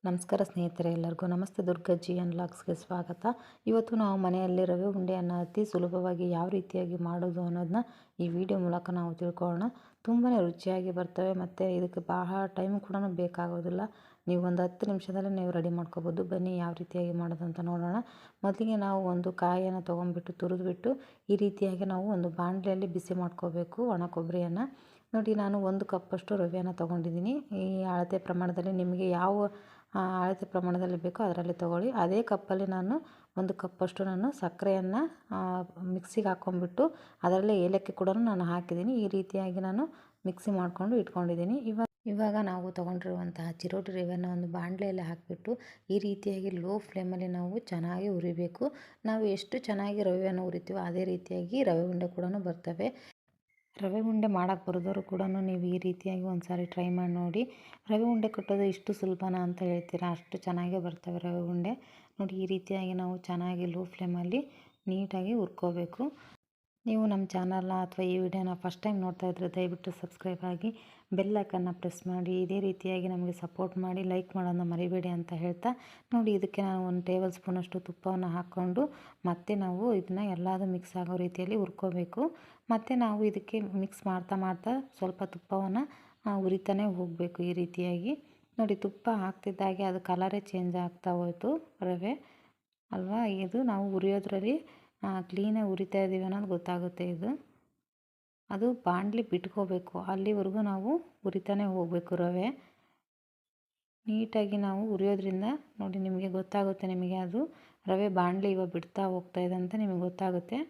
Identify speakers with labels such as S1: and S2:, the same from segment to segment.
S1: ನಮಸ್ಕಾರ ಸ್ನೇಹಿತರೆ, ಎಲ್ಲರಿಗೂ ನಮಸ್ತೆ. ದುರ್ಗಜ್ಜಿ ಅನ್ಲಾಕ್ಸ್ಗೆ ಸ್ವಾಗತ. ಇವತ್ತು ನಾವು ಮನೆಯಲ್ಲಿ ರವೆ ಉಂಡೆಯನ್ನು ಅತಿ ಸುಲಭವಾಗಿ ಯಾವ ರೀತಿಯಾಗಿ ಮಾಡೋದು ಅನ್ನೋದನ್ನ ಈ ವಿಡಿಯೋ ಮೂಲಕ ನಾವು ತಿಳ್ಕೊಳ್ಳೋಣ. ತುಂಬಾ ರುಚಿಯಾಗಿ ಬರ್ತವೆ ಮತ್ತು ಇದಕ್ಕೆ ಬಹಳ ಟೈಮ್ ಕೂಡ ಬೇಕಾಗೋದಿಲ್ಲ. ನೀವು ಒಂದು 10 ನಿಮಿಷದಲ್ಲೇ ನೀವು ರೆಡಿ ಮಾಡ್ಕೋಬೋದು. ಬನ್ನಿ ಯಾವ ರೀತಿಯಾಗಿ ಮಾಡೋದಂತ ನೋಡೋಣ. ಮೊದಲಿಗೆ ನಾವು ಒಂದು ಕಾಯಿಯನ್ನು ತೊಗೊಂಡ್ಬಿಟ್ಟು ತುರಿದ್ಬಿಟ್ಟು ಈ ರೀತಿಯಾಗಿ ನಾವು ಒಂದು ಬಾಣಲೆಯಲ್ಲಿ ಬಿಸಿ ಮಾಡ್ಕೋಬೇಕು ಒಣ ಕೊಬ್ಬರಿಯನ್ನು. ನೋಡಿ, ನಾನು 1 ಕಪ್ಪಷ್ಟು ರವೆಯನ್ನು ತೊಗೊಂಡಿದ್ದೀನಿ. ಈ ಅಳತೆ ಪ್ರಮಾಣದಲ್ಲಿ ನಿಮಗೆ ಯಾವ ಅಳತೆ ಪ್ರಮಾಣದಲ್ಲಿ ಬೇಕೋ ಅದರಲ್ಲಿ ತೊಗೊಳ್ಳಿ. ಅದೇ ಕಪ್ಪಲ್ಲಿ ನಾನು 1 ಕಪ್ಪಷ್ಟು ಸಕ್ಕರೆಯನ್ನು ಮಿಕ್ಸಿಗೆ ಹಾಕ್ಕೊಂಡ್ಬಿಟ್ಟು ಅದರಲ್ಲೇ ಏಲಕ್ಕಿ ಕೂಡ ನಾನು ಹಾಕಿದ್ದೀನಿ. ಈ ರೀತಿಯಾಗಿ ನಾನು ಮಿಕ್ಸಿ ಮಾಡಿಕೊಂಡು ಇಟ್ಕೊಂಡಿದ್ದೀನಿ. ಇವಾಗ ನಾವು ತೊಗೊಂಡಿರುವಂತಹ ಚಿರೋಟಿ ರವೆಯನ್ನು ಒಂದು ಬಾಣಲೆಯಲ್ಲಿ ಹಾಕಿಬಿಟ್ಟು ಈ ರೀತಿಯಾಗಿ ಲೋ ಫ್ಲೇಮಲ್ಲಿ ನಾವು ಚೆನ್ನಾಗಿ ಹುರಿಬೇಕು. ನಾವು ಎಷ್ಟು ಚೆನ್ನಾಗಿ ರವೆಯನ್ನು ಹುರಿತೀವೋ ಅದೇ ರೀತಿಯಾಗಿ ರವೆ ಉಂಡೆ ಕೂಡ ಬರ್ತವೆ. ರವೆ ಉಂಡೆ ಮಾಡೋಕ್ಕೆ ಬರೋದವರು ಕೂಡ ನೀವು ಈ ರೀತಿಯಾಗಿ ಒಂದು ಸಾರಿ ಟ್ರೈ ಮಾಡಿ ನೋಡಿ. ರವೆ ಉಂಡೆ ಕಟ್ಟೋದು ಇಷ್ಟು ಸುಲಭನಾ ಅಂತ ಹೇಳ್ತೀರಾ, ಅಷ್ಟು ಚೆನ್ನಾಗೇ ಬರ್ತವೆ ರವೆ ಉಂಡೆ. ನೋಡಿ, ಈ ರೀತಿಯಾಗಿ ನಾವು ಚೆನ್ನಾಗಿ ಲೋ ಫ್ಲೇಮಲ್ಲಿ ನೀಟಾಗಿ ಹುರ್ಕೋಬೇಕು. ನೀವು ನಮ್ಮ ಚಾನಲ್ನ ಅಥವಾ ಈ ವಿಡಿಯೋನ ಫಸ್ಟ್ ಟೈಮ್ ನೋಡ್ತಾ ಇದ್ದರೆ ದಯವಿಟ್ಟು ಸಬ್ಸ್ಕ್ರೈಬ್ ಆಗಿ ಬೆಲ್ ಐಕನ್ನ ಪ್ರೆಸ್ ಮಾಡಿ ಇದೇ ರೀತಿಯಾಗಿ ನಮಗೆ ಸಪೋರ್ಟ್ ಮಾಡಿ, ಲೈಕ್ ಮಾಡೋದನ್ನ ಮರಿಬೇಡಿ ಅಂತ ಹೇಳ್ತಾ, ನೋಡಿ ಇದಕ್ಕೆ ನಾನು 1 ಟೇಬಲ್ ಸ್ಪೂನಷ್ಟು ತುಪ್ಪವನ್ನು ಹಾಕ್ಕೊಂಡು ಮತ್ತೆ ನಾವು ಇದನ್ನು ಎಲ್ಲದೂ ಮಿಕ್ಸ್ ಆಗೋ ರೀತಿಯಲ್ಲಿ ಹುರ್ಕೋಬೇಕು. ಮತ್ತು ನಾವು ಇದಕ್ಕೆ ಮಿಕ್ಸ್ ಮಾಡ್ತಾ ಸ್ವಲ್ಪ ತುಪ್ಪವನ್ನು ಹುರಿತಾನೆ ಹೋಗಬೇಕು. ಈ ರೀತಿಯಾಗಿ ನೋಡಿ, ತುಪ್ಪ ಹಾಕ್ತಿದ್ದಾಗೆ ಅದು ಕಲರೇ ಚೇಂಜ್ ಆಗ್ತಾ ಹೋಯಿತು ರವೆ ಅಲ್ವಾ. ಇದು ನಾವು ಹುರಿಯೋದ್ರಲ್ಲಿ ಕ್ಲೀನಾಗಿ ಹುರಿತಾ ಇದ್ದೀವಿ ಅನ್ನೋದು ಗೊತ್ತಾಗುತ್ತೆ. ಅದು ಬಾಣಲಿ ಬಿಟ್ಕೋಬೇಕು, ಅಲ್ಲಿವರೆಗೂ ನಾವು ಹುರಿತಾನೆ ಹೋಗಬೇಕು ರವೆ. ನೀಟಾಗಿ ನಾವು ಹುರಿಯೋದ್ರಿಂದ ನೋಡಿ ನಿಮಗೆ ಗೊತ್ತಾಗುತ್ತೆ, ನಿಮಗೆ ಅದು ರವೆ ಬಾಣಲಿ ಇವಾಗ ಬಿಡ್ತಾ ಹೋಗ್ತಾ ಇದೆ ಅಂತ ನಿಮಗೆ ಗೊತ್ತಾಗುತ್ತೆ.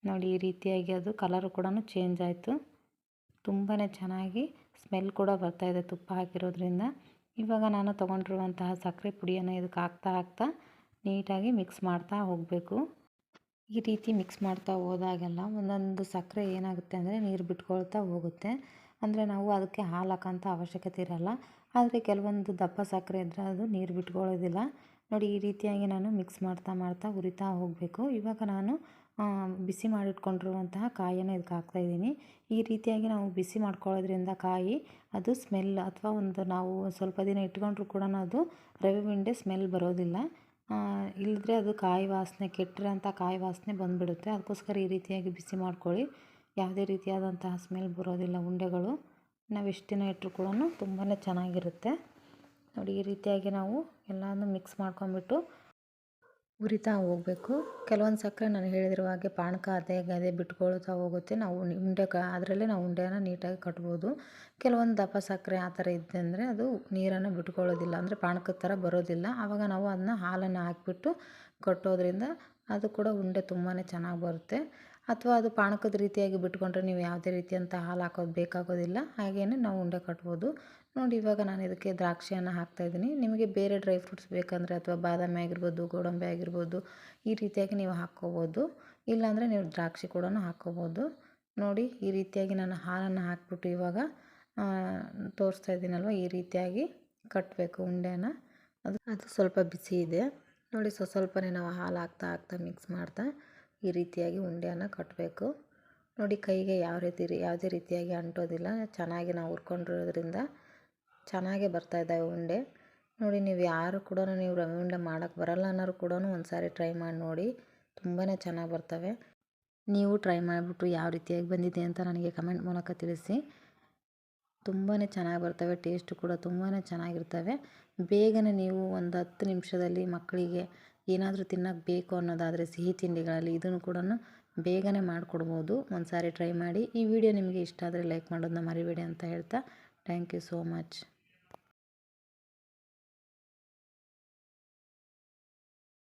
S1: ನೋಡಿ, ಈ ರೀತಿಯಾಗಿ ಅದು ಕಲರು ಕೂಡ ಚೇಂಜ್ ಆಯಿತು. ತುಂಬಾ ಚೆನ್ನಾಗಿ ಸ್ಮೆಲ್ ಕೂಡ ಬರ್ತಾಯಿದೆ ತುಪ್ಪ ಹಾಕಿರೋದ್ರಿಂದ. ಇವಾಗ ನಾನು ತೊಗೊಂಡಿರುವಂತಹ ಸಕ್ಕರೆ ಪುಡಿಯನ್ನು ಇದಕ್ಕೆ ಹಾಕ್ತಾ ನೀಟಾಗಿ ಮಿಕ್ಸ್ ಮಾಡ್ತಾ ಹೋಗಬೇಕು. ಈ ರೀತಿ ಮಿಕ್ಸ್ ಮಾಡ್ತಾ ಹೋದಾಗೆಲ್ಲ ಒಂದೊಂದು ಸಕ್ಕರೆ ಏನಾಗುತ್ತೆ ಅಂದರೆ ನೀರು ಬಿಟ್ಕೊಳ್ತಾ ಹೋಗುತ್ತೆ. ಅಂದರೆ ನಾವು ಅದಕ್ಕೆ ಹಾಲು ಹಾಕೋಂಥ ಅವಶ್ಯಕತೆ ಇರಲ್ಲ. ಆದರೆ ಕೆಲವೊಂದು ದಪ್ಪ ಸಕ್ಕರೆ ಇದ್ದರೆ ಅದು ನೀರು ಬಿಟ್ಕೊಳ್ಳೋದಿಲ್ಲ. ನೋಡಿ, ಈ ರೀತಿಯಾಗಿ ನಾನು ಮಿಕ್ಸ್ ಮಾಡ್ತಾ ಹುರಿತಾ ಹೋಗಬೇಕು. ಇವಾಗ ನಾನು ಬಿಸಿ ಮಾಡಿಟ್ಕೊಂಡಿರುವಂತಹ ಕಾಯಿಯನ್ನು ಇದಕ್ಕೆ ಹಾಕ್ತಾಯಿದ್ದೀನಿ. ಈ ರೀತಿಯಾಗಿ ನಾವು ಬಿಸಿ ಮಾಡ್ಕೊಳ್ಳೋದ್ರಿಂದ ಕಾಯಿ ಅದು ಸ್ಮೆಲ್ ಅಥವಾ ನಾವು ಸ್ವಲ್ಪ ದಿನ ಇಟ್ಕೊಂಡ್ರೂ ಕೂಡ ಅದು ರವೆ ಉಂಡೆ ಸ್ಮೆಲ್ ಬರೋದಿಲ್ಲ. ಇಲ್ಲದ್ರೆ ಅದು ಕಾಯಿ ವಾಸನೆ, ಕೆಟ್ಟಿರೋಂಥ ಕಾಯಿ ವಾಸನೆ ಬಂದುಬಿಡುತ್ತೆ. ಅದಕ್ಕೋಸ್ಕರ ಈ ರೀತಿಯಾಗಿ ಬಿಸಿ ಮಾಡ್ಕೊಳ್ಳಿ. ಯಾವುದೇ ರೀತಿಯಾದಂತಹ ಸ್ಮೆಲ್ ಬರೋದಿಲ್ಲ ಉಂಡೆಗಳು. ನಾವು ಎಷ್ಟು ದಿನ ಇಟ್ಟರೂ ಕೂಡ ತುಂಬಾ ಚೆನ್ನಾಗಿರುತ್ತೆ. ನೋಡಿ, ಈ ರೀತಿಯಾಗಿ ನಾವು ಎಲ್ಲನೂ ಮಿಕ್ಸ್ ಮಾಡ್ಕೊಂಬಿಟ್ಟು ಹುರಿತಾ ಹೋಗಬೇಕು. ಕೆಲವೊಂದು ಸಕ್ಕರೆ ನಾನು ಹೇಳಿದಿರುವ ಹಾಗೆ ಪಾನಕ ಅದೇ ಬಿಟ್ಕೊಳ್ತಾ ಹೋಗುತ್ತೆ. ನಾವು ಅದರಲ್ಲೇ ನಾವು ಉಂಡೆಯನ್ನು ನೀಟಾಗಿ ಕಟ್ಬೋದು. ಕೆಲವೊಂದು ದಪ್ಪ ಸಕ್ಕರೆ ಆ ಥರ ಇದ್ದಂದರೆ ಅದು ನೀರನ್ನು ಬಿಟ್ಕೊಳ್ಳೋದಿಲ್ಲ, ಅಂದರೆ ಪಾನಕದ ಥರ ಬರೋದಿಲ್ಲ. ಆವಾಗ ನಾವು ಅದನ್ನ ಹಾಲನ್ನು ಹಾಕಿಬಿಟ್ಟು ಕಟ್ಟೋದ್ರಿಂದ ಅದು ಕೂಡ ಉಂಡೆ ತುಂಬಾ ಚೆನ್ನಾಗಿ ಬರುತ್ತೆ. ಅಥವಾ ಅದು ಪಾನಕದ ರೀತಿಯಾಗಿ ಬಿಟ್ಕೊಂಡ್ರೆ ನೀವು ಯಾವುದೇ ರೀತಿಯಂಥ ಹಾಲು ಹಾಕೋದು ಬೇಕಾಗೋದಿಲ್ಲ. ಹಾಗೆಯೇ ನಾವು ಉಂಡೆ ಕಟ್ಬೋದು. ನೋಡಿ, ಇವಾಗ ನಾನು ಇದಕ್ಕೆ ದ್ರಾಕ್ಷಿಯನ್ನು ಹಾಕ್ತಾಯಿದ್ದೀನಿ. ನಿಮಗೆ ಬೇರೆ ಡ್ರೈ ಫ್ರೂಟ್ಸ್ ಬೇಕಂದರೆ ಅಥವಾ ಬಾದಾಮಿ ಆಗಿರ್ಬೋದು, ಗೋಡಂಬಿ ಆಗಿರ್ಬೋದು, ಈ ರೀತಿಯಾಗಿ ನೀವು ಹಾಕ್ಕೋಬೋದು. ಇಲ್ಲಾಂದರೆ ನೀವು ದ್ರಾಕ್ಷಿ ಕೂಡ ಹಾಕ್ಕೋಬೋದು. ನೋಡಿ, ಈ ರೀತಿಯಾಗಿ ನಾನು ಹಾಲನ್ನು ಹಾಕ್ಬಿಟ್ಟು ಇವಾಗ ತೋರಿಸ್ತಾ ಇದ್ದೀನಲ್ವ, ಈ ರೀತಿಯಾಗಿ ಕಟ್ಟಬೇಕು ಉಂಡೆನ. ಅದು ಸ್ವಲ್ಪ ಬಿಸಿ ಇದೆ. ನೋಡಿ, ಸ್ವಲ್ಪನೇ ನಾವು ಹಾಲು ಹಾಕ್ತಾ ಮಿಕ್ಸ್ ಮಾಡ್ತಾ ಈ ರೀತಿಯಾಗಿ ಉಂಡೆಯನ್ನು ಕಟ್ಟಬೇಕು. ನೋಡಿ, ಕೈಗೆ ಯಾವುದೇ ರೀತಿಯಾಗಿ ಅಂಟೋದಿಲ್ಲ. ಚೆನ್ನಾಗಿ ನಾವು ಹುರ್ಕೊಂಡಿರೋದ್ರಿಂದ ಚೆನ್ನಾಗೇ ಬರ್ತಾಯಿದ್ದಾವೆ ಉಂಡೆ. ನೋಡಿ, ನೀವು ಯಾರು ಕೂಡ ನೀವು ರವೆ ಉಂಡೆ ಮಾಡೋಕ್ಕೆ ಬರಲ್ಲ ಅನ್ನೋರು ಕೂಡ ಒಂದು ಸಾರಿ ಟ್ರೈ ಮಾಡಿ ನೋಡಿ. ತುಂಬಾ ಚೆನ್ನಾಗಿ ಬರ್ತವೆ. ನೀವು ಟ್ರೈ ಮಾಡಿಬಿಟ್ಟು ಯಾವ ರೀತಿಯಾಗಿ ಬಂದಿದೆ ಅಂತ ನನಗೆ ಕಮೆಂಟ್ ಮೂಲಕ ತಿಳಿಸಿ. ತುಂಬಾ ಚೆನ್ನಾಗಿ ಬರ್ತವೆ. ಟೇಸ್ಟು ಕೂಡ ತುಂಬಾ ಚೆನ್ನಾಗಿರ್ತವೆ. ಬೇಗನೆ ನೀವು ಒಂದು 10 ನಿಮಿಷದಲ್ಲಿ ಮಕ್ಕಳಿಗೆ ಏನಾದರೂ ತಿನ್ನೋಕ್ಕೆ ಬೇಕು ಅನ್ನೋದಾದರೆ ಸಿಹಿ ತಿಂಡಿಗಳಲ್ಲಿ ಇದನ್ನು ಕೂಡ ಬೇಗನೆ ಮಾಡಿಕೊಡ್ಬೋದು. ಒಂದು ಸಾರಿ ಟ್ರೈ ಮಾಡಿ. ಈ ವಿಡಿಯೋ ನಿಮಗೆ ಇಷ್ಟ ಆದರೆ ಲೈಕ್ ಮಾಡೋದನ್ನ ಮರಿಬೇಡಿ ಅಂತ ಹೇಳ್ತಾ, ಥ್ಯಾಂಕ್ ಯು ಸೋ ಮಚ್.